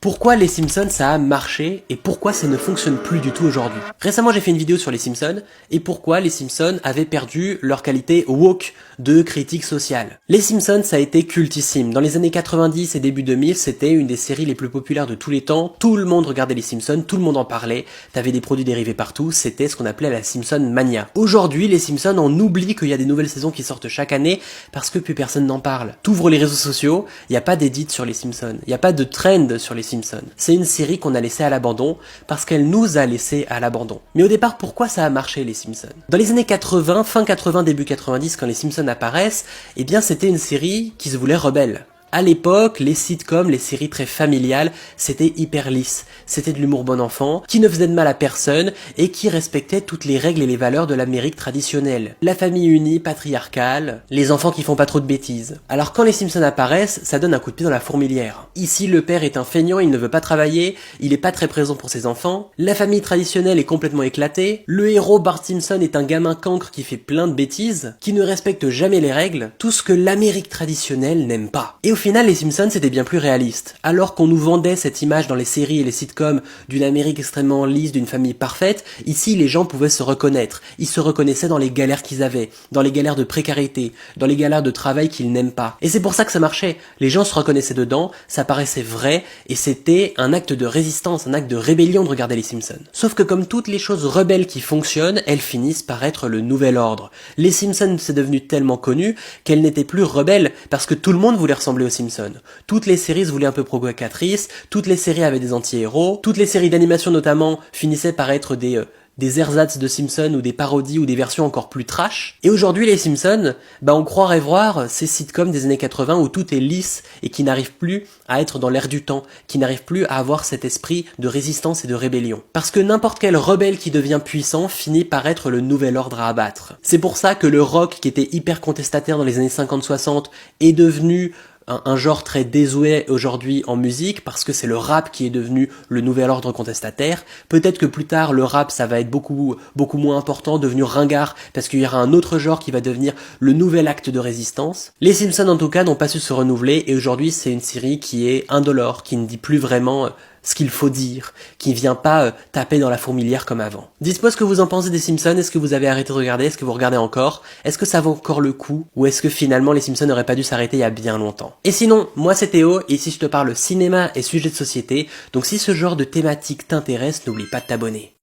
Pourquoi les Simpsons ça a marché et pourquoi ça ne fonctionne plus du tout aujourd'hui? Récemment j'ai fait une vidéo sur les Simpsons et pourquoi les Simpsons avaient perdu leur qualité woke de critique sociale. Les Simpsons ça a été cultissime. Dans les années 90 et début 2000 c'était une des séries les plus populaires de tous les temps. Tout le monde regardait les Simpsons, tout le monde en parlait. T'avais des produits dérivés partout, c'était ce qu'on appelait la Simpson Mania. Aujourd'hui les Simpsons on oublie qu'il y a des nouvelles saisons qui sortent chaque année parce que plus personne n'en parle. T'ouvres les réseaux sociaux, il n'y a pas d'édit sur les Simpsons, il n'y a pas de trend sur les Simpsons. C'est une série qu'on a laissée à l'abandon parce qu'elle nous a laissé à l'abandon. Mais au départ, pourquoi ça a marché les Simpsons? Dans les années 80, fin 80, début 90, quand les Simpsons apparaissent, eh bien c'était une série qui se voulait rebelle. À l'époque, les sitcoms, les séries très familiales, c'était hyper lisse. C'était de l'humour bon enfant, qui ne faisait de mal à personne et qui respectait toutes les règles et les valeurs de l'Amérique traditionnelle. La famille unie, patriarcale, les enfants qui font pas trop de bêtises. Alors quand les Simpsons apparaissent, ça donne un coup de pied dans la fourmilière. Ici, le père est un feignant, il ne veut pas travailler, il est pas très présent pour ses enfants, la famille traditionnelle est complètement éclatée, le héros Bart Simpson est un gamin cancre qui fait plein de bêtises, qui ne respecte jamais les règles, tout ce que l'Amérique traditionnelle n'aime pas. Et au final, les Simpsons c'était bien plus réaliste. Alors qu'on nous vendait cette image dans les séries et les sitcoms d'une Amérique extrêmement lisse, d'une famille parfaite, ici les gens pouvaient se reconnaître. Ils se reconnaissaient dans les galères qu'ils avaient, dans les galères de précarité, dans les galères de travail qu'ils n'aiment pas. Et c'est pour ça que ça marchait. Les gens se reconnaissaient dedans, ça paraissait vrai, et c'était un acte de résistance, un acte de rébellion de regarder les Simpsons. Sauf que comme toutes les choses rebelles qui fonctionnent, elles finissent par être le nouvel ordre. Les Simpsons c'est devenu tellement connu qu'elles n'étaient plus rebelles parce que tout le monde voulait ressembler aux Simpsons. Toutes les séries se voulaient un peu provocatrices, toutes les séries avaient des anti-héros, toutes les séries d'animation notamment finissaient par être des ersatz de Simpsons ou des parodies ou des versions encore plus trash. Et aujourd'hui les Simpsons, on croirait voir ces sitcoms des années 80 où tout est lisse et qui n'arrivent plus à être dans l'air du temps, qui n'arrivent plus à avoir cet esprit de résistance et de rébellion. Parce que n'importe quel rebelle qui devient puissant finit par être le nouvel ordre à abattre. C'est pour ça que le rock qui était hyper contestataire dans les années 50-60 est devenu un genre très désuet aujourd'hui en musique parce que c'est le rap qui est devenu le nouvel ordre contestataire. Peut-être que plus tard le rap ça va être beaucoup moins important, devenu ringard parce qu'il y aura un autre genre qui va devenir le nouvel acte de résistance. Les Simpsons en tout cas n'ont pas su se renouveler et aujourd'hui c'est une série qui est indolore, qui ne dit plus vraiment ce qu'il faut dire, qui vient pas taper dans la fourmilière comme avant. Dites-moi ce que vous en pensez des Simpsons, est-ce que vous avez arrêté de regarder, est-ce que vous regardez encore, est-ce que ça vaut encore le coup, ou est-ce que finalement les Simpsons n'auraient pas dû s'arrêter il y a bien longtemps. Et sinon, moi c'est Théo, et ici je te parle cinéma et sujets de société, donc si ce genre de thématique t'intéresse, n'oublie pas de t'abonner.